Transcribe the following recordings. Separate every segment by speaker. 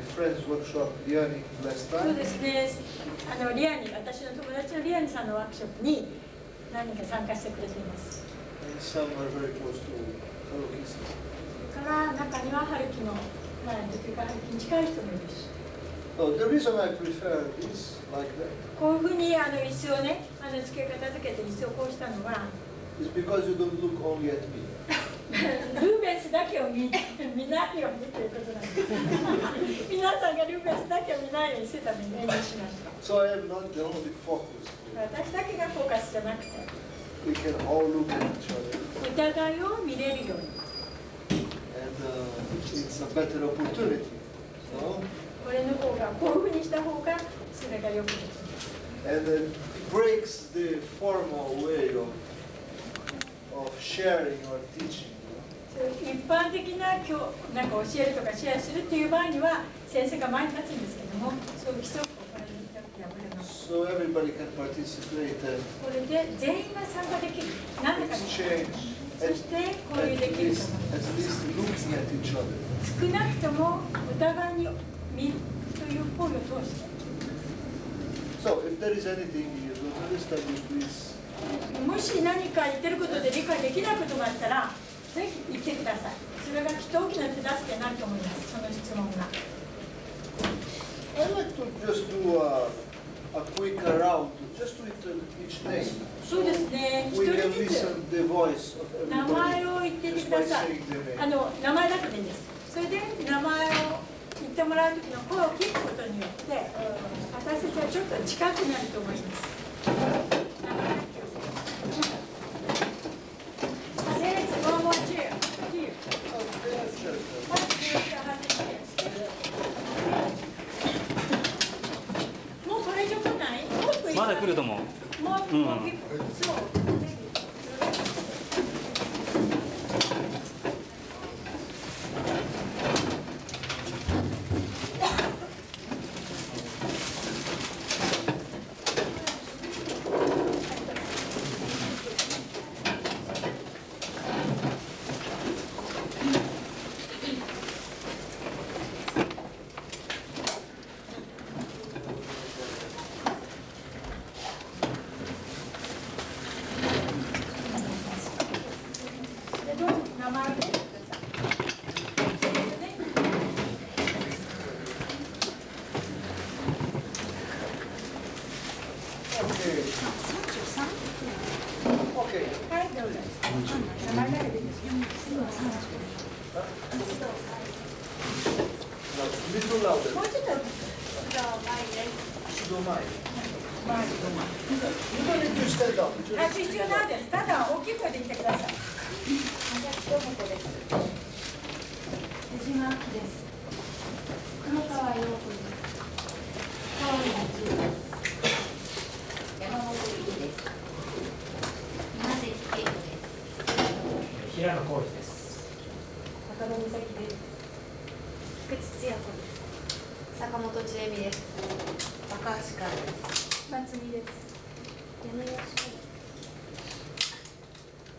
Speaker 1: friend's workshop, Liani, last
Speaker 2: そう
Speaker 1: time.
Speaker 2: ですね、リアに、私の友達のリアニさんのワークショップに何人か参加してくれています。
Speaker 1: And some are very close to Haruki.
Speaker 2: それから中には春樹の、というか春樹に近い人もいるし。
Speaker 1: Oh, the reason I prefer this like that
Speaker 2: こういうふうに椅子をね、付け片付けて椅子をこうしたのは、
Speaker 1: is because you don't look only at me.
Speaker 2: ルーベンスだけを見ないようにということなんです。皆さんがルーベンスだけを見ないようにするために演技しました。
Speaker 1: So I am not the only focus.
Speaker 2: 私だけがフォーカスじゃなくて、
Speaker 1: We can all look at each other.
Speaker 2: お互いを見れるように。
Speaker 1: And it's a better opportunity. So,
Speaker 2: これの方が、こういうふうにした方が、それがよくできます。
Speaker 1: and it breaks the formal way of sharing or teaching.
Speaker 2: 一般的ななんか教えるとかシェアするっていう場合には先生が前に立つんですけども、そういう規則をこれに破れます。
Speaker 1: So everybody can participate and
Speaker 2: これで全員が参加できる。何だかに。
Speaker 1: exchange.
Speaker 2: そして交流できると思います。
Speaker 1: At least looking at each other.
Speaker 2: 少なくともお互いに見るという行為を通して。
Speaker 1: So if there is anything you don't understand, please.
Speaker 2: もし何か言ってることで理解できないことがあったら、ぜひ言ってください。それがきっと大きな手助けになると思います。その質問が。
Speaker 1: I'd like to just do a quick round, just with each name.
Speaker 2: そうですね。一
Speaker 1: We
Speaker 2: 人
Speaker 1: can
Speaker 2: ずつ
Speaker 1: listen the voice of
Speaker 2: 名
Speaker 1: everybody
Speaker 2: 前を言ってみて
Speaker 1: just
Speaker 2: くだ
Speaker 1: by
Speaker 2: さい。
Speaker 1: saying the name.
Speaker 2: 名前だけでいいんです。それで名前を言ってもらう時の声を聞くことによって、私たちはちょっと近くなると思います。もうこれ以上来ない？
Speaker 3: まだ来ると思う。
Speaker 2: もう結構、そう。必要なんです。ただ大きい声で言ってください。私どうもこです。手島明です。黒川陽子です。川野千恵です。山本優です。今関恵子です。
Speaker 4: 平野浩二です。
Speaker 2: 中野美咲です。菊池千代子です。
Speaker 5: 坂本千恵美です。高橋香です。
Speaker 2: 松見です。
Speaker 5: 矢野よしこです。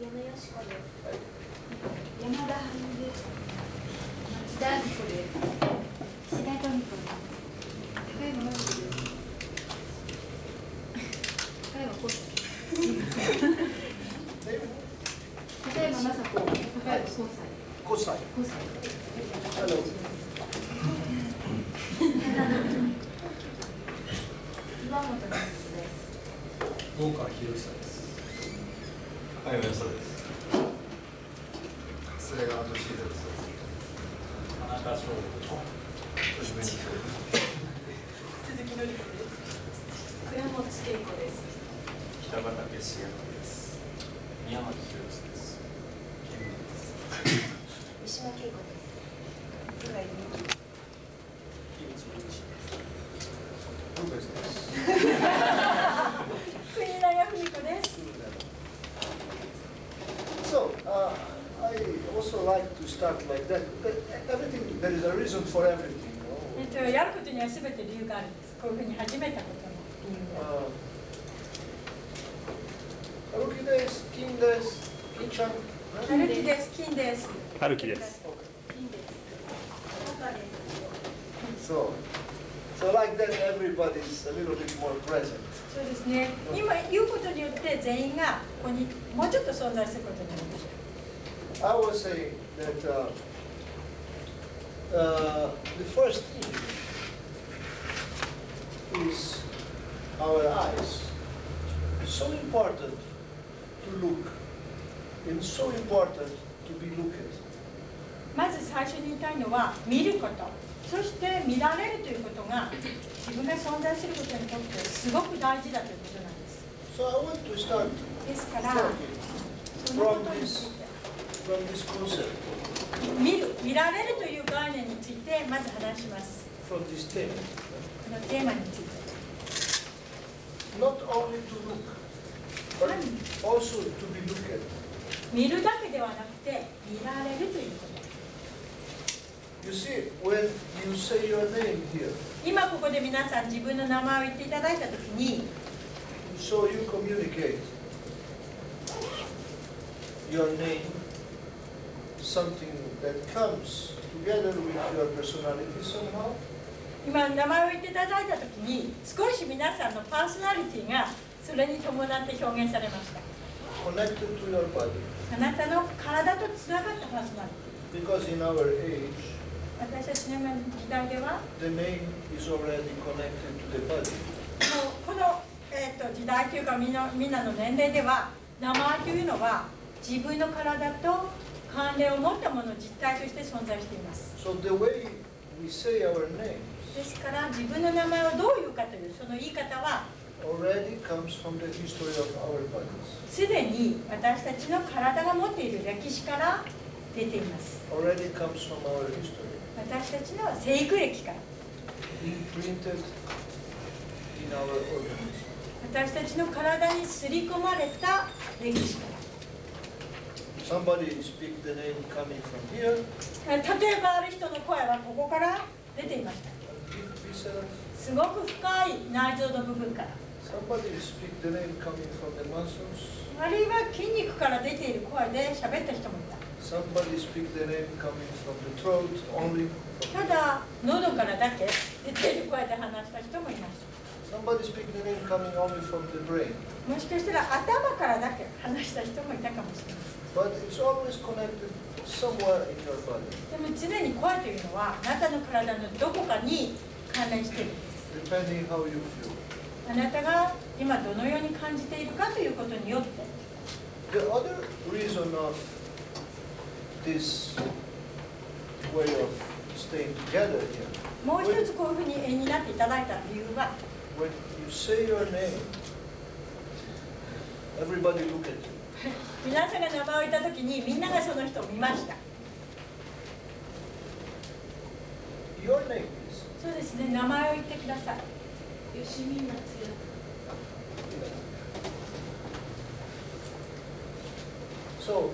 Speaker 5: 矢野よしこです。
Speaker 2: 山田はみです。
Speaker 5: 町田亜希子です。
Speaker 2: 石田富子です。高山真由です。
Speaker 5: 高山浩介。高山雅子。高山5歳。
Speaker 1: 5歳。Hello.
Speaker 2: 岩本です。
Speaker 4: 大川博久です。
Speaker 6: 高山康です。末川俊秀です。
Speaker 4: 田中翔吾です。
Speaker 2: 鈴木紀子です。倉本恵子です。
Speaker 6: 北畠重也です。宮脇宏です。キムです。
Speaker 5: 三島恵子です。津賀由美です。
Speaker 6: 木内裕二です。
Speaker 1: ルーベンスです。
Speaker 2: 国永文子です。
Speaker 1: So, I also like to start like that. Everything, there is a reason for everything.
Speaker 2: やることには全て理由があるんです。こういうふうに始めたことの理由が。
Speaker 1: Haruki です。金です。金ちゃん。
Speaker 2: 春樹です。金です。
Speaker 3: 春樹です。
Speaker 2: 金です。岡です。
Speaker 1: So like that, everybody's a little bit more present.
Speaker 2: そうですね。今言うことによって全員がここにもうちょっと存在することになりました。
Speaker 1: I was saying that the first thing is our eyes. It's so important to look, and so important to be looked.
Speaker 2: まず最初に言いたいのは見ること、そして見られるということが自分が存在することにとってすごく大事だということなんです。
Speaker 1: So I want to start
Speaker 2: ですから、
Speaker 1: talking
Speaker 2: そのことについて
Speaker 1: from this concept,
Speaker 2: 見られるという概念についてまず話します。
Speaker 1: from this theme.
Speaker 2: このテーマについて。
Speaker 1: Not only to look, but also to be looked.
Speaker 2: 見るだけではなくて見られるということ。
Speaker 1: You see, when you say your name here,
Speaker 2: 今ここで皆さん自分の名前を言っていただいたときに、
Speaker 1: so you communicate your name, something that comes together with your personality somehow.
Speaker 2: 今名前を言っていただいたときに少し皆さんのパーソナリティがそれに伴って表現されました。
Speaker 1: Connected to your body.
Speaker 2: あなたの体とつながったパーソナリティ。
Speaker 1: Because in our age,
Speaker 2: 私たちの今の時代では、
Speaker 1: the name is already connected to the body.
Speaker 2: この、時代というかみんなの年齢では、名前というのは自分の体と関連を持ったもの、実体として存在しています。
Speaker 1: So the way we say our names
Speaker 2: ですから自分の名前をどう言うかというその言い方は
Speaker 1: already comes from the history of our bodies.
Speaker 2: すでに私たちの体が持っている歴史から出ています。
Speaker 1: Already comes from our history.
Speaker 2: 私たちの生育歴から
Speaker 1: Imprinted in our organism.
Speaker 2: 私たちの体に刷り込まれた歴史から
Speaker 1: Somebody speak the name coming from here.
Speaker 2: 例えばある人の声はここから出ていました。
Speaker 1: Visceral.
Speaker 2: すごく深い内臓の部分から
Speaker 1: Somebody speak the name coming from the muscles.
Speaker 2: あるいは筋肉から出ている声で喋った人もいた。
Speaker 1: Somebody speak the name coming from the throat only.
Speaker 2: ただ喉からだけ出ている声で話した人もいました。
Speaker 1: Somebody speak the name coming only from the brain.
Speaker 2: もしかしたら頭からだけ話した人もいたかもしれません。
Speaker 1: But it's always connected somewhere in your body.
Speaker 2: でも常に声というのはあなたの体のどこかに関連しているんです。
Speaker 1: Depending how you feel.
Speaker 2: あなたが今どのように感じているかということによって。
Speaker 1: The other reason of this way of staying together here,
Speaker 2: もう一つこういうふうに絵になっていただいた理由は、
Speaker 1: when you say your name, everybody look at you.
Speaker 2: 皆さんが名前を言ったときにみんながその人を見ました。
Speaker 1: Your name is.
Speaker 2: そうですね、名前を言ってください。
Speaker 5: 吉見夏也。
Speaker 1: So,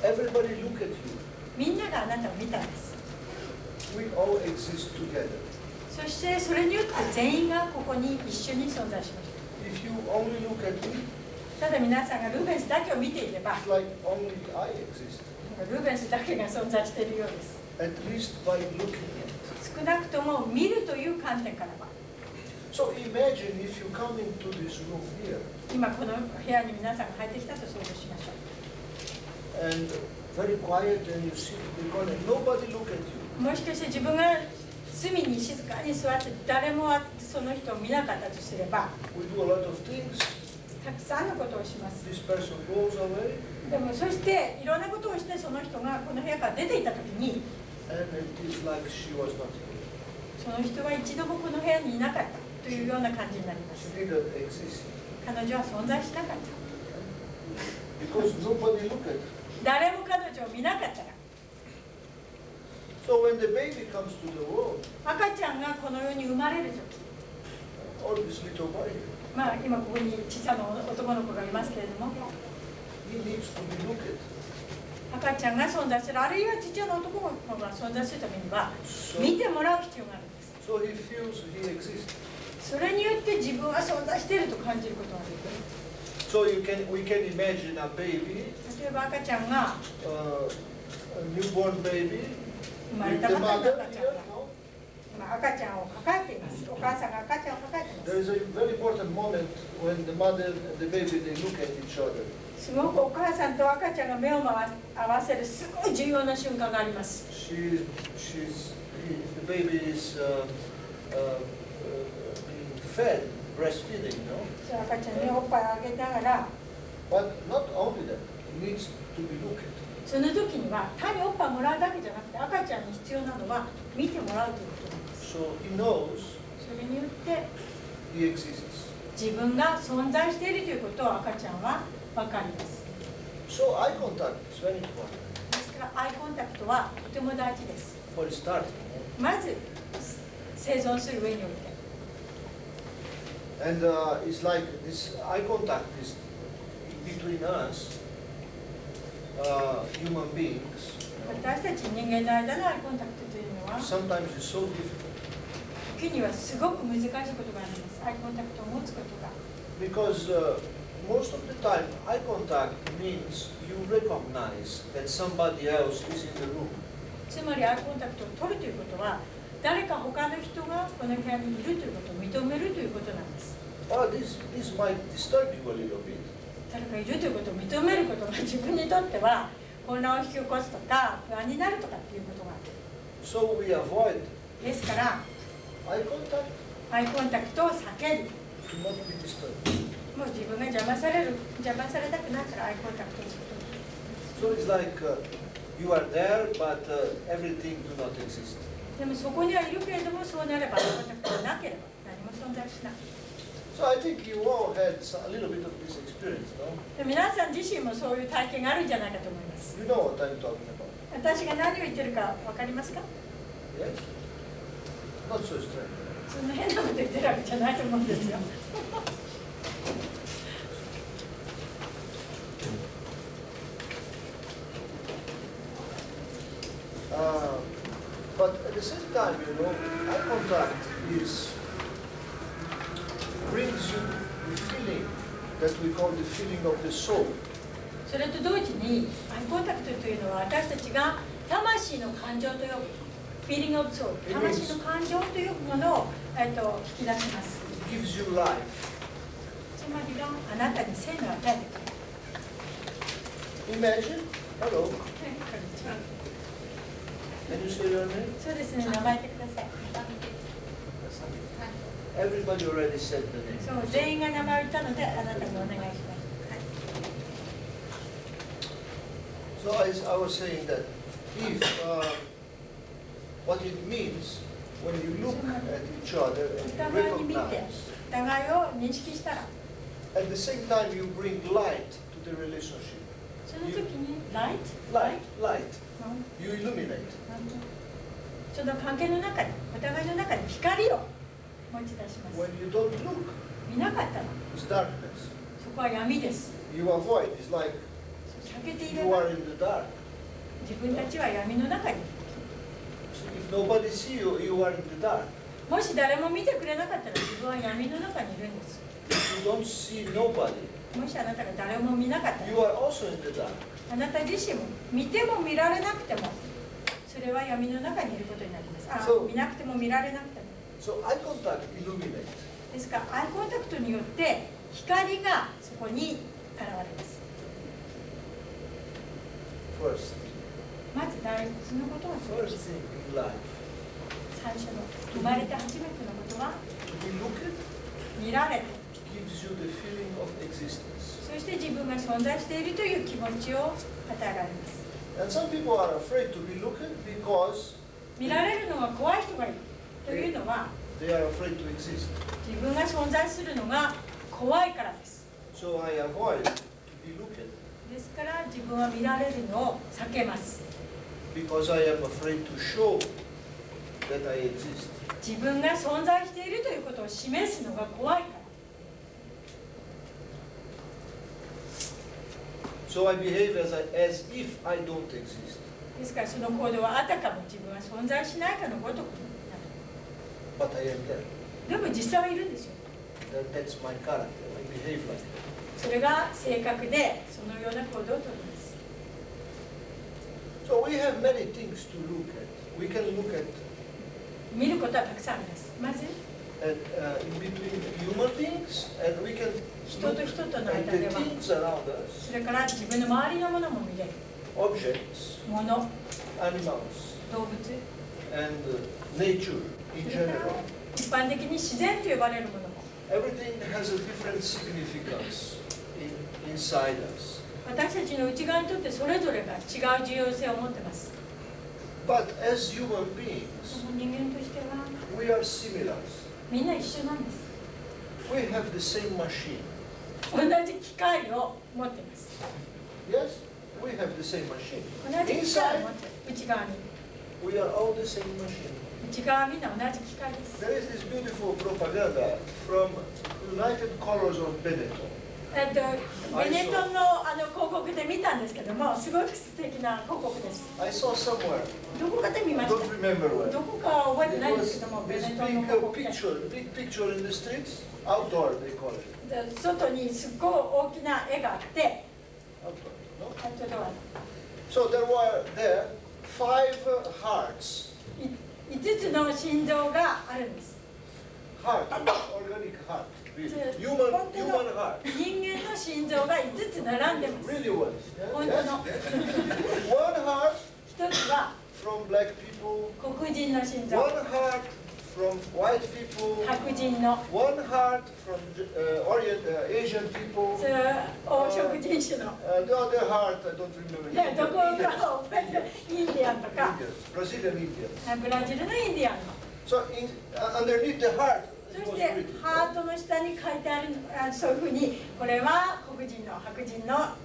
Speaker 1: everybody look at you.
Speaker 2: みんながあなたを見たんです。
Speaker 1: We all exist together.
Speaker 2: そしてそれによって全員がここに一緒に存在しました。
Speaker 1: If you only look at me,
Speaker 2: ただ皆さんがルーベンスだけを見ていれば、
Speaker 1: it's like only I exist.
Speaker 2: ルーベンスだけが存在しているようです。
Speaker 1: At least by looking at it.
Speaker 2: 少なくとも見るという観点からは。
Speaker 1: So imagine if you come into this room here
Speaker 2: 今この部屋に皆さんが入ってきたと想像しましょう。
Speaker 1: and very quiet and you sit in the corner, nobody look at you.
Speaker 2: もしかして自分が隅に静かに座って誰もその人を見なかったとすれば、
Speaker 1: We do a lot of things.
Speaker 2: たくさんのことをします。
Speaker 1: This person goes away
Speaker 2: でもそしていろんなことをしてその人がこの部屋から出ていったときに、
Speaker 1: and it is like she was not here.
Speaker 2: その人は一度もこの部屋にいなかったというような感じになりま
Speaker 1: She
Speaker 2: す。
Speaker 1: didn't exist
Speaker 2: 彼女は存在しなかった。
Speaker 1: because nobody looked at her.
Speaker 2: 誰も彼女を見なかったら。
Speaker 1: So when the baby comes to the world,
Speaker 2: 赤ちゃんがこの世に生まれるとき、
Speaker 1: or this little boy,
Speaker 2: まあ今ここに小さな男の子がいますけれども、
Speaker 1: he needs to be looked at.
Speaker 2: 赤ちゃんが存在する、あるいはちっちゃな男の子が存在するためには見てもらう必要があるんです。
Speaker 1: So he feels he exists.
Speaker 2: それによって自分は存在していると感じることができる。
Speaker 1: So we can imagine a baby,
Speaker 2: 例えば赤ちゃんが
Speaker 1: a newborn baby,
Speaker 2: 生まれ
Speaker 1: With
Speaker 2: た
Speaker 1: the
Speaker 2: ばかりの
Speaker 1: mother
Speaker 2: 赤ちゃん
Speaker 1: here,
Speaker 2: が
Speaker 1: no?
Speaker 2: 今赤ちゃんを抱えています。お母さんが赤ちゃんを抱えていま
Speaker 1: There
Speaker 2: す。
Speaker 1: is a very important moment when the mother and the baby, they look at each other.
Speaker 2: すごくお母さんと赤ちゃんが目を合わせるすごい重要な瞬間があります。
Speaker 1: The baby is being fed, breastfeeding, no?
Speaker 2: 赤ちゃんにおっぱいをあげながら、
Speaker 1: But not only that, it needs to be looked at.
Speaker 2: その時には単におっぱいもらうだけじゃなくて赤ちゃんに必要なのは見てもらうということなんです。
Speaker 1: So he knows
Speaker 2: それによって
Speaker 1: he exists.
Speaker 2: 自分が存在しているということを赤ちゃんは分かります。
Speaker 1: So eye contact is very important
Speaker 2: ですからアイコンタクトはとても大事です。
Speaker 1: for starting.
Speaker 2: まず生存する上において。
Speaker 1: And it's like this eye contact is between us, human beings.
Speaker 2: 私たち人間の間のアイコンタクトというのは
Speaker 1: Sometimes it's so difficult
Speaker 2: 時にはすごく難しいことがあります。アイコンタクトを持つことが。
Speaker 1: because most of the time eye contact means you recognize that somebody else is in the room.
Speaker 2: つまりアイコンタクトを取るということは誰か他の人がこの部屋にいるということを認めるということなんです。
Speaker 1: This might disturb you a little bit.
Speaker 2: 誰かいるということを認めることが自分にとっては混乱を引き起こすとか不安になるとかっていうことがある。
Speaker 1: So we avoid
Speaker 2: ですから
Speaker 1: eye contact
Speaker 2: アイコンタクトを避ける。
Speaker 1: to not be disturbed.
Speaker 2: もう自分が邪魔されたくないからアイコンタクトをすると。
Speaker 1: So it's like you are there, but everything do not exist.
Speaker 2: でもそこにはいるけれどもそうなればアイコンタクトがなければ何も存在しない。
Speaker 1: So I think you all had a little bit of this experience, no?
Speaker 2: で皆さん自身もそういう体験があるんじゃないかと思います。
Speaker 1: You know what I'm talking about?
Speaker 2: 私が何を言ってるか分かりますか？
Speaker 1: Yes? Not so strange.
Speaker 2: そんな変なこと言ってるわけじゃないと思うんですよ。
Speaker 1: But at the same time, eye contact brings you the feeling that we call the feeling of the soul.
Speaker 2: それと同時にアイコンタクトというのは私たちが魂の感情と呼ぶ feeling of soul 魂の感情というものを、引き出します。
Speaker 1: It gives you life.
Speaker 2: つまりがあなたに生命を与えてくれる。
Speaker 1: Imagine, hello, can you say your name?
Speaker 2: そうですね、名前言ってください。
Speaker 1: Everybody already said the name.
Speaker 2: そう、全員が名前を言ったのであなたにお願いします。
Speaker 1: So as I was saying that if what it means when you look at each other
Speaker 2: お
Speaker 1: and you
Speaker 2: 互いに見て、
Speaker 1: recognize,
Speaker 2: お互いを認識したら、
Speaker 1: at the same time you bring light to the relationship.
Speaker 2: その時にライト、
Speaker 1: Light. You illuminate.
Speaker 2: その関係の中に、お互いの中に光を持ち出します。
Speaker 1: When you don't look,
Speaker 2: 見なかったら、
Speaker 1: it's darkness.
Speaker 2: そこは闇です。
Speaker 1: You avoid. It's like
Speaker 2: 避けていれ
Speaker 1: you
Speaker 2: ば
Speaker 1: are in the dark.
Speaker 2: 自分たちは闇の中に。
Speaker 1: So if nobody see you, you are in the dark.
Speaker 2: もし誰も見てくれなかったら自分は闇の中にいるんです。
Speaker 1: If you don't see nobody,
Speaker 2: もしあなたが誰も見なかったら
Speaker 1: you are also in the dark.
Speaker 2: あなた自身も見ても見られなくてもそれは闇の中にいることになります。
Speaker 1: そう
Speaker 2: 見なくても見られなくても。
Speaker 1: So eye contact illuminates.
Speaker 2: ですからアイコンタクトによって光がそこに現れます。
Speaker 1: First
Speaker 2: まず大事なことはそうで
Speaker 1: thing
Speaker 2: す。
Speaker 1: in life.
Speaker 2: 最初の生まれて初めてのことは
Speaker 1: To be looked at
Speaker 2: 見られて
Speaker 1: gives you the feeling of existence.
Speaker 2: そして自分が存在しているという気持ちを与えられます。
Speaker 1: And some people are afraid to be looked at because
Speaker 2: 見られるのが怖い人がいるというのは
Speaker 1: they are afraid to exist.
Speaker 2: 自分が存在するのが怖いからです。
Speaker 1: So I avoid to be looked at
Speaker 2: ですから自分は見られるのを避けます。
Speaker 1: because I am afraid to show that I exist.
Speaker 2: 自分が存在しているということを示すのが怖いから。
Speaker 1: So I behave as if I don't exist.
Speaker 2: ですからその行動はあたかも自分は存在しないかのごとくなる。
Speaker 1: But I am there.
Speaker 2: でも実際はいるんですよ。
Speaker 1: That's my character. I behave like that.
Speaker 2: それが性格でそのような行動をとります。
Speaker 1: So we have many things to look at. We can look at
Speaker 2: 見ることはたくさんあります。まず
Speaker 1: in between human beings, and we can
Speaker 2: 人
Speaker 1: look
Speaker 2: と人と
Speaker 1: at
Speaker 2: の間
Speaker 1: the
Speaker 2: では
Speaker 1: things around us,
Speaker 2: それから自分の周りのものも見れる。
Speaker 1: objects,
Speaker 2: 物、
Speaker 1: animals,
Speaker 2: 動物、
Speaker 1: and nature in
Speaker 2: それから
Speaker 1: general.
Speaker 2: 一般的に自然と呼ばれるものも
Speaker 1: Everything has a different significance inside us.
Speaker 2: 私たちの内側にとってそれぞれが違う重要性を持ってます。
Speaker 1: But as human
Speaker 2: そ
Speaker 1: beings,
Speaker 2: の人間としては
Speaker 1: we are similars.
Speaker 2: みんな一緒なんです。
Speaker 1: We have the same machine.
Speaker 2: 同じ機械を持っています。
Speaker 1: Yes, we have the same machine.
Speaker 2: 同じ機械を持ってる。内側に。
Speaker 1: We are all the same machine.
Speaker 2: 内側はみんな同じ機械です。
Speaker 1: There is this beautiful propaganda from United Colors of Benetton.
Speaker 2: ベネトンの広告で見たんですけども、すごく素敵な広告です。
Speaker 1: I saw somewhere,
Speaker 2: どこかで見ま
Speaker 1: I
Speaker 2: し
Speaker 1: don't
Speaker 2: た。
Speaker 1: remember where.
Speaker 2: どこかは覚えて
Speaker 1: It
Speaker 2: ないんです
Speaker 1: was
Speaker 2: けども、ベ
Speaker 1: this
Speaker 2: ネトン
Speaker 1: big
Speaker 2: の広告で。
Speaker 1: big picture in the streets, outdoor they call it.
Speaker 2: で外にすっごい大きな絵があって、
Speaker 1: Outdoor, no?
Speaker 2: アウトドア
Speaker 1: So there were there 5 hearts.
Speaker 2: 5つの心臓があるんです。
Speaker 1: Heart, organic heart. Really.
Speaker 2: 本
Speaker 1: Human
Speaker 2: 当の
Speaker 1: heart.
Speaker 2: 人間の心臓が5つ並んでます。
Speaker 1: Really was.
Speaker 2: 本
Speaker 1: Yes?
Speaker 2: 当の
Speaker 1: One heart
Speaker 2: 1つは
Speaker 1: from black people,
Speaker 2: 黒人の心臓、
Speaker 1: one heart from white people,
Speaker 2: 白人の、
Speaker 1: one heart from Asian people,
Speaker 2: それ黄色人種の、
Speaker 1: the other heart, I don't remember.
Speaker 2: でどこ
Speaker 1: Indians.
Speaker 2: かを覚えてインディアンとか、
Speaker 1: Indians, Brazilian Indians.
Speaker 2: ブラジルのインディアンの。
Speaker 1: So underneath the heart,
Speaker 2: そ
Speaker 1: it
Speaker 2: し
Speaker 1: was
Speaker 2: て
Speaker 1: written.
Speaker 2: ハートの下に書いてあるの、そういうふうにこれは黒人の白人の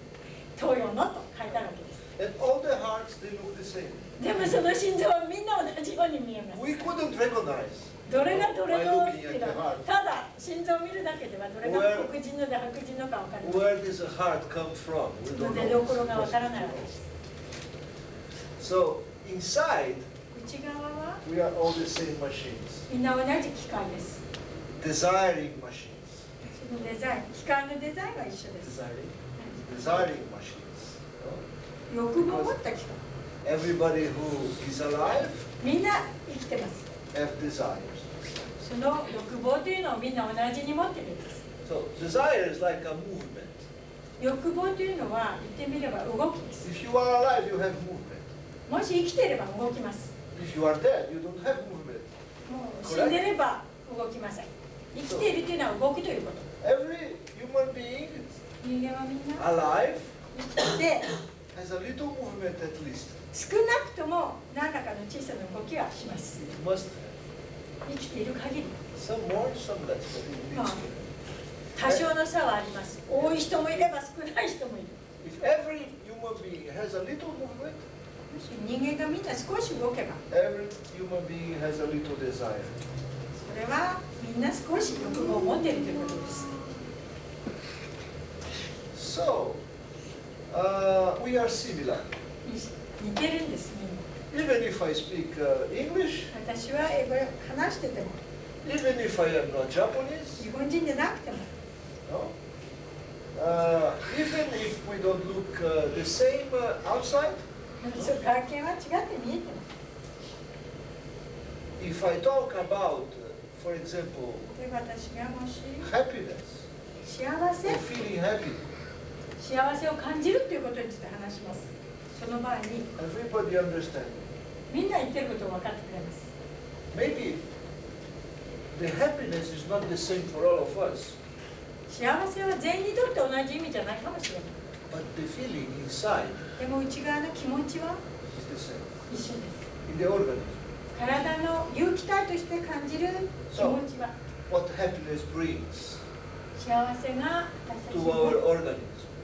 Speaker 2: 東洋のと書いてあるわけです。
Speaker 1: And all the hearts, they look the same.
Speaker 2: でもその心臓はみんな同じように見えます。
Speaker 1: We couldn't recognize.
Speaker 2: どれがどれの
Speaker 1: By
Speaker 2: って
Speaker 1: looking
Speaker 2: いう
Speaker 1: at
Speaker 2: の
Speaker 1: the
Speaker 2: は
Speaker 1: heart.
Speaker 2: ただ心臓を見るだけではどれが黒人ので白人のか分かりません。
Speaker 1: Where does the heart come from? We
Speaker 2: その
Speaker 1: don't
Speaker 2: 出どこ
Speaker 1: know.
Speaker 2: ろが分からないわけです。
Speaker 1: So inside,
Speaker 2: 内側は
Speaker 1: we are all the same machines.
Speaker 2: みんな同じ機械です。
Speaker 1: Desiring machines.
Speaker 2: そのデザイン、機械のデザインは一緒です。
Speaker 1: Desiring machines.
Speaker 2: 欲望を持った機械。
Speaker 1: Everybody who is alive
Speaker 2: みんな生きてます。
Speaker 1: have desires.
Speaker 2: その欲望というのをみんな同じに持ってるんです。
Speaker 1: So desire is like a movement.
Speaker 2: 欲望というのは言ってみれば動きです。
Speaker 1: If you are alive, you have movement.
Speaker 2: もし生きていれば動きます。
Speaker 1: If you are dead, you don't have movement.
Speaker 2: もう死んでれば動きません。生きているというのは動きということ。
Speaker 1: Every human being
Speaker 2: 人間はみんな
Speaker 1: alive
Speaker 2: 生きてて
Speaker 1: has a little movement at least.
Speaker 2: 少なくとも何らかの小さな動きはします。
Speaker 1: It must have.
Speaker 2: 生きている限り。
Speaker 1: Some more, some less, but it needs to.
Speaker 2: 多少の差はあります。多い人もいれば少ない人もいる。
Speaker 1: If every human being has a little movement,
Speaker 2: もし人間がみんな少し動けば、
Speaker 1: every human being has a little desire.
Speaker 2: それはみんな少し欲望を持っているということです。
Speaker 1: So, we are similar.
Speaker 2: 似てるんです、みんな。
Speaker 1: Even if I speak English,
Speaker 2: 私は英語を話してても、
Speaker 1: even if I am not Japanese,
Speaker 2: 日本人でなくても、
Speaker 1: no? Even if we don't look the same outside,
Speaker 2: そう外見は違って見えても、
Speaker 1: if I talk about, for example,
Speaker 2: 例えば私がもし
Speaker 1: happiness,
Speaker 2: 幸
Speaker 1: or
Speaker 2: せ、
Speaker 1: feeling happy,
Speaker 2: 幸せを感じるということについて話します。その場合に、
Speaker 1: everybody understands.
Speaker 2: みんな言ってることを分かってくれます。
Speaker 1: Maybe the happiness is not the same for all of us,
Speaker 2: 幸せは全員にとって同じ意味じゃないかもしれない。
Speaker 1: but the feeling inside
Speaker 2: でも内側の気持ちは
Speaker 1: is the same
Speaker 2: 一緒です。
Speaker 1: in the organism.
Speaker 2: 体の有機体として感じる気持ちは、
Speaker 1: What happiness brings
Speaker 2: 幸せが私たち
Speaker 1: to
Speaker 2: の
Speaker 1: our organism.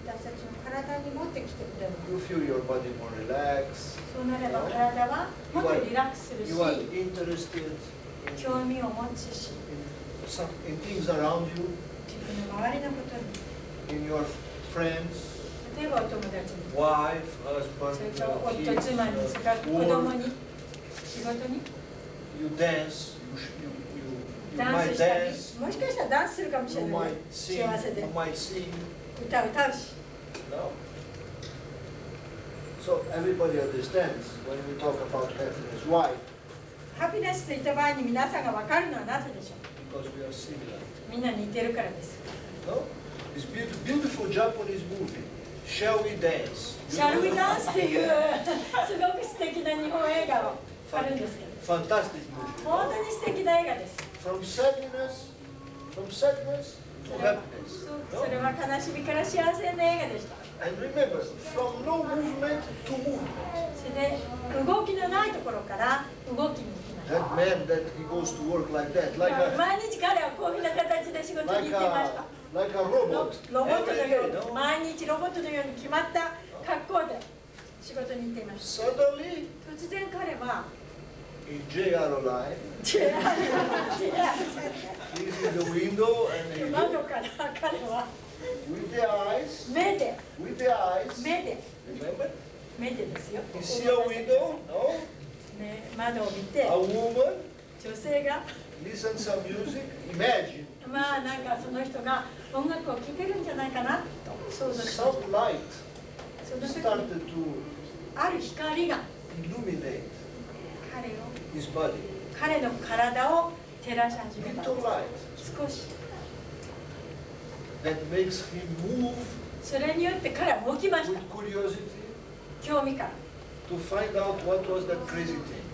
Speaker 2: 私たちの体に持ってきてくれる。
Speaker 1: You feel your body more relaxed.
Speaker 2: そうなれば体はもっとリラックスするし、
Speaker 1: You are interested
Speaker 2: 興味を持つし、
Speaker 1: in things around you,
Speaker 2: 自分の周りのことに、
Speaker 1: in your friends,
Speaker 2: 例えばお友達に、
Speaker 1: wife,
Speaker 2: それ
Speaker 1: husband,
Speaker 2: から夫、
Speaker 1: kids,
Speaker 2: 妻に、それから子供
Speaker 1: work.
Speaker 2: に、仕事に、
Speaker 1: You dance. You
Speaker 2: ダン
Speaker 1: might
Speaker 2: スしたり、
Speaker 1: dance.
Speaker 2: もしかしたらダンスするかもし
Speaker 1: You
Speaker 2: れない。
Speaker 1: might sing.
Speaker 2: 幸せで
Speaker 1: You might sing.
Speaker 2: 歌うし、
Speaker 1: No? So everybody understands when we talk about happiness. Why?
Speaker 2: ハピネスと言った場合に皆さんが分かるのはなぜでしょう。
Speaker 1: Because we are similar.
Speaker 2: みんな似てるからです。
Speaker 1: No? This beautiful Japanese movie. Shall we dance?
Speaker 2: シャルウィダンスっていうすごく素敵な日本映画があるんですけど、
Speaker 1: Fantastic movie.
Speaker 2: 本当に素敵な映画です。
Speaker 1: From sadness to happiness.
Speaker 2: それは悲しみから幸せな映画でした。
Speaker 1: And remember, from no movement to movement.
Speaker 2: それで動きのないところから動きに行きました。
Speaker 1: That man that he goes to work like that, like a
Speaker 2: 毎日彼はこういうふうな形で仕事に行っていました。
Speaker 1: like a robot.
Speaker 2: ロボットの
Speaker 1: Every
Speaker 2: よう
Speaker 1: day,
Speaker 2: に
Speaker 1: no?
Speaker 2: 毎日ロボットのように決まった格好で仕事に行っていました。
Speaker 1: Suddenly,
Speaker 2: 突然彼は
Speaker 1: in JR line, he's in the window and he
Speaker 2: 窓から彼は
Speaker 1: with the eyes,
Speaker 2: 目で
Speaker 1: remember?
Speaker 2: 目でですよ。
Speaker 1: You see a window, no?
Speaker 2: ね、窓を見て
Speaker 1: A woman
Speaker 2: 女性が
Speaker 1: listen some music. Imagine
Speaker 2: まあなんかその人が音楽を聴いてるんじゃないかなと想像しま
Speaker 1: some light
Speaker 2: その時
Speaker 1: started
Speaker 2: に
Speaker 1: to
Speaker 2: ある光が
Speaker 1: illuminate
Speaker 2: 彼を
Speaker 1: his body.
Speaker 2: 彼の体を照らし始めたん
Speaker 1: Little
Speaker 2: です
Speaker 1: light
Speaker 2: 少し
Speaker 1: that makes him move
Speaker 2: それによって彼は動きました
Speaker 1: with curiosity
Speaker 2: 興味から
Speaker 1: to find out what was that crazy thing.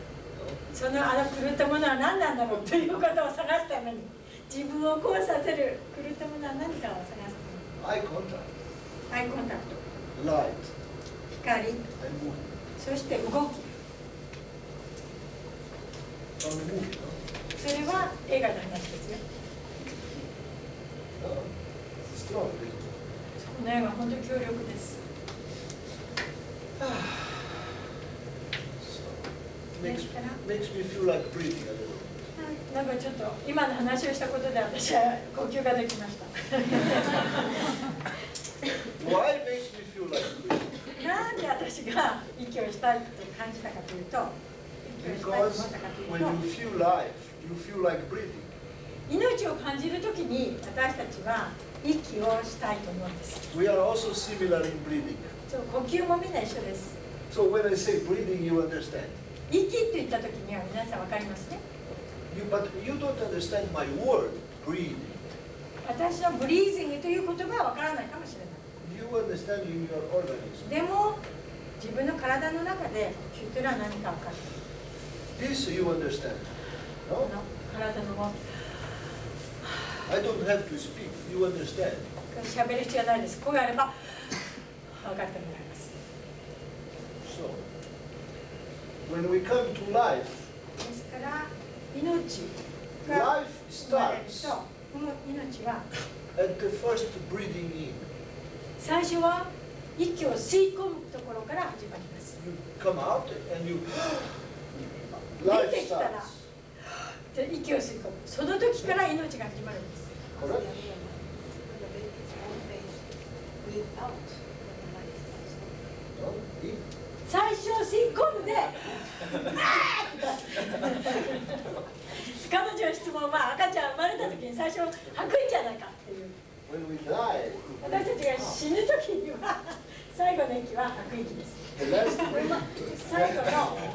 Speaker 2: そのあの狂ったものは何なんだろうということを探すために自分をこうさせる狂ったものは何かを探すために
Speaker 1: Eye contact,
Speaker 2: アイコンタクト
Speaker 1: light,
Speaker 2: 光
Speaker 1: and movement.
Speaker 2: そして動き
Speaker 1: From the movie, no?
Speaker 2: それは映画の話ですよ
Speaker 1: Strong, isn't it?
Speaker 2: この映画本当に強力です
Speaker 1: Makes me feel like breathing a little.
Speaker 2: なんかちょっと今の話をしたことで私は呼吸ができました
Speaker 1: Why makes me feel like breathing?
Speaker 2: なんで私が息をしたいって感じたかというと息をしたいと思
Speaker 1: Because
Speaker 2: ったかという
Speaker 1: when
Speaker 2: と
Speaker 1: you feel life, you feel like breathing.
Speaker 2: 命を感じるときに私たちは息をしたいと思うんです
Speaker 1: We are also similar in breathing.
Speaker 2: そう呼吸もみんな一緒です
Speaker 1: So when I say breathing, you understand.
Speaker 2: 息って言ったときには皆さんわかりますね
Speaker 1: But you don't understand my word, breathing.
Speaker 2: 私のブリージングという言葉はわからないかもしれない
Speaker 1: You understand in your organism.
Speaker 2: でも自分の体の中で呼吸というのは何かわかる
Speaker 1: This you understand.
Speaker 2: こ
Speaker 1: No?
Speaker 2: の体の動き
Speaker 1: I don't have to speak. You understand.
Speaker 2: 喋る必要はないです。こうやれば分かってもらいます。
Speaker 1: So, when we come to life,
Speaker 2: ですから命が
Speaker 1: life
Speaker 2: 生まれる
Speaker 1: starts
Speaker 2: と、この命は
Speaker 1: at the first breathing in.
Speaker 2: 最初は息を吸い込むところから始まります。
Speaker 1: You come out and you
Speaker 2: 出
Speaker 1: life
Speaker 2: てきたら
Speaker 1: starts.
Speaker 2: で息を吸い込む。その時から命が始まるんです。
Speaker 1: Correct? No? In.
Speaker 2: 最初吸い込んで彼女の質問は赤ちゃん生まれた時に最初吐くんじゃないかっていう
Speaker 1: When we die,
Speaker 2: 私たちが死ぬ時には最後の息は吐く息です
Speaker 1: the last breathing,
Speaker 2: 最後の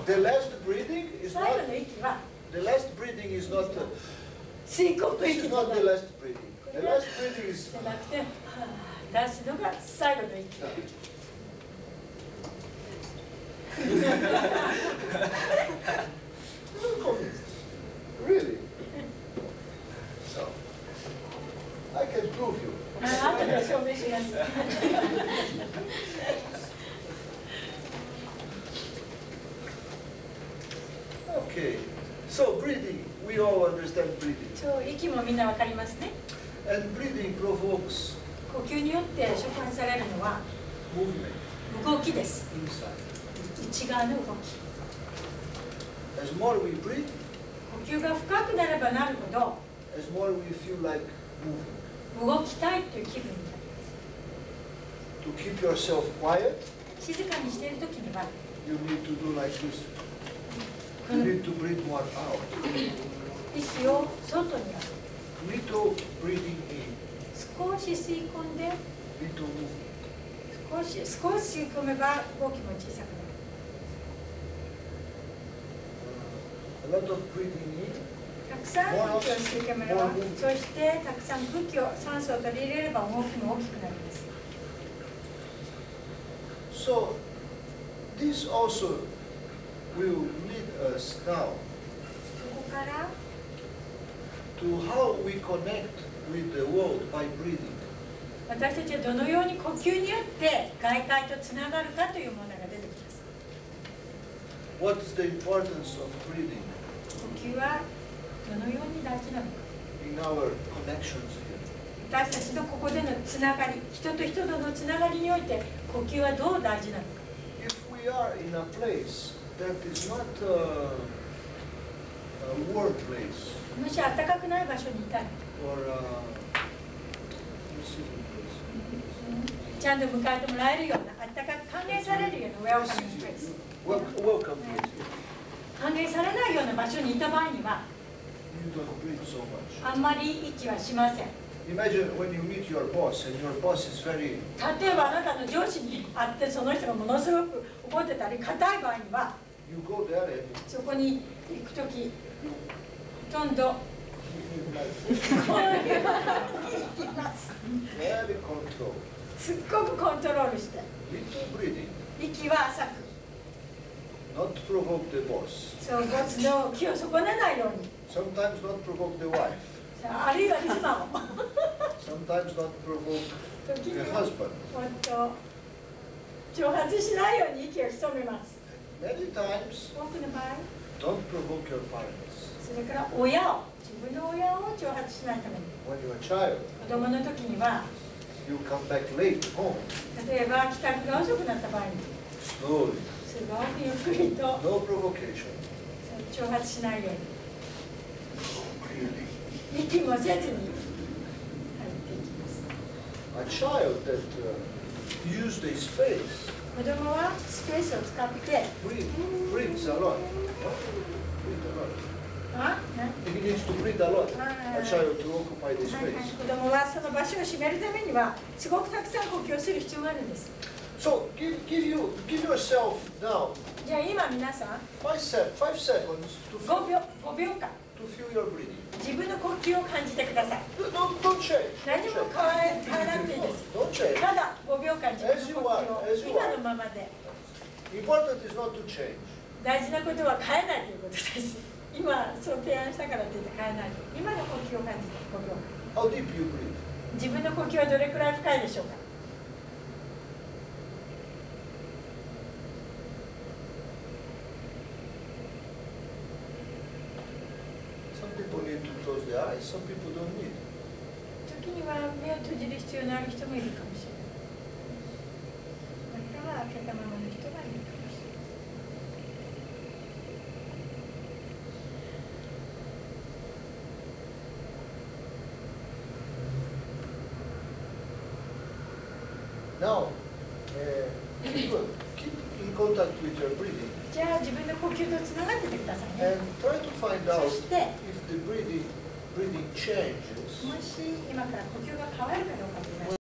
Speaker 1: the last breathing is
Speaker 2: 最後
Speaker 1: not
Speaker 2: の息は
Speaker 1: the last breathing is not
Speaker 2: 吸い込む
Speaker 1: this
Speaker 2: 息
Speaker 1: is
Speaker 2: じゃ
Speaker 1: not
Speaker 2: な
Speaker 1: the
Speaker 2: い
Speaker 1: last breathing. The last breathing is
Speaker 2: じゃなくて、はぁ出すのが最後の息
Speaker 1: really. So I can prove you.
Speaker 2: あ後で証明します
Speaker 1: Okay. So breathing, we all understand breathing.
Speaker 2: そう息もみんなわかりますね
Speaker 1: And breathing provokes
Speaker 2: 呼吸によって触発されるのは
Speaker 1: movement
Speaker 2: 動きです
Speaker 1: inside.
Speaker 2: 内側の動き
Speaker 1: As more we breathe,
Speaker 2: 呼吸が深くなればなるほど
Speaker 1: as more we feel like moving.
Speaker 2: 動きたいという気分になります
Speaker 1: To keep yourself quiet,
Speaker 2: 静かにしている時には
Speaker 1: you need to do like this. You need to breathe more out.
Speaker 2: 息を外に出す
Speaker 1: Little breathing in,
Speaker 2: 少し吸い込んで
Speaker 1: little movement.
Speaker 2: 少し吸い込めば動きも小さくなる。
Speaker 1: A lot of breathing in.
Speaker 2: たくさん空気を吸い込めれば、そしてたくさん空気を酸素を取り入れれば動きも大きくなります。
Speaker 1: So this also will lead us now
Speaker 2: そこから
Speaker 1: to how we connect with the world by breathing.
Speaker 2: 私たちはどのように呼吸によって外界とつながるかというものが出てきます。
Speaker 1: What is the importance of breathing
Speaker 2: 呼吸はどのように大事なのか。
Speaker 1: in our connections here?
Speaker 2: 私たちのここでのつながり、人と人とのつながりにおいて呼吸はどう大事なのか。
Speaker 1: If we are in a place that is not a warm place
Speaker 2: もし暖かくない場所にいたら、
Speaker 1: or a receiving place,
Speaker 2: ちゃんと迎えてもらえるような、暖かく歓迎されるようなウェルカムプレイス。
Speaker 1: welcome place,
Speaker 2: 歓迎されないような場所にいた場合には、
Speaker 1: you don't breathe so much.
Speaker 2: あんまり息はしません。
Speaker 1: Imagine when you meet your boss and your boss is very
Speaker 2: 例えばあなたの上司に会ってその人がものすごく怒ってたり硬い場合には、
Speaker 1: you go there and
Speaker 2: そこに行くときほとんど
Speaker 1: very control.
Speaker 2: すっごくコントロールして、
Speaker 1: Little breathing,
Speaker 2: 息は浅く、
Speaker 1: not provoke the boss.
Speaker 2: そうボスの気を損ねないように、
Speaker 1: Sometimes not provoke the wife.
Speaker 2: あるいは妻を
Speaker 1: Sometimes not provoke
Speaker 2: 時に
Speaker 1: the
Speaker 2: は
Speaker 1: husband.
Speaker 2: 本当挑発しないように息を潜めます。
Speaker 1: Many times
Speaker 2: 多くの場合、
Speaker 1: don't provoke your parents.
Speaker 2: それから親を、自分の親を挑発しないために、
Speaker 1: When you're a child,
Speaker 2: 子供の時には、
Speaker 1: you come back late home.
Speaker 2: 例えば帰宅が遅くなった場合に、
Speaker 1: Slowly,
Speaker 2: すごくゆっくりと
Speaker 1: no provocation.
Speaker 2: 挑発しないように、
Speaker 1: Breathing.
Speaker 2: 息もせずに入っていきます。
Speaker 1: A child that use the space
Speaker 2: 子供はスペースを使って、
Speaker 1: breathes a lot. Breathe a lot.
Speaker 2: あ、
Speaker 1: He needs to breathe a lot. A child to occupy the
Speaker 2: はいはい、
Speaker 1: space.
Speaker 2: 子供はその場所を占めるためにはすごくたくさん呼吸をする必要があるんです。
Speaker 1: So give yourself now
Speaker 2: じゃあ今皆さん
Speaker 1: 5 seconds to
Speaker 2: 5秒間
Speaker 1: feel your breathing.
Speaker 2: 自分の呼吸を感じてください。
Speaker 1: Don't change.
Speaker 2: 何も変えなくていいです。
Speaker 1: Don't change.
Speaker 2: ただ5秒間自分の呼吸を今のままで。
Speaker 1: Important is not to change.
Speaker 2: 大事なことは変えないということです。今そう提案したからといって変えない。今の呼吸を感じて5秒間。
Speaker 1: How deep you breathe.
Speaker 2: 自分の呼吸はどれくらい深いでしょうか。
Speaker 1: Some people need to close their eyes. Some people don't need.
Speaker 2: 時には目を閉じる必要のある人もいるかもしれない。または開けたままの人がいるかもしれない。
Speaker 1: Now, keep in contact with your breathing
Speaker 2: じゃあ自分の呼吸とつながっててくださいね。
Speaker 1: and try to find out
Speaker 2: そして
Speaker 1: if the breathing changes.
Speaker 2: もし今から呼吸が変わるかどうかというのは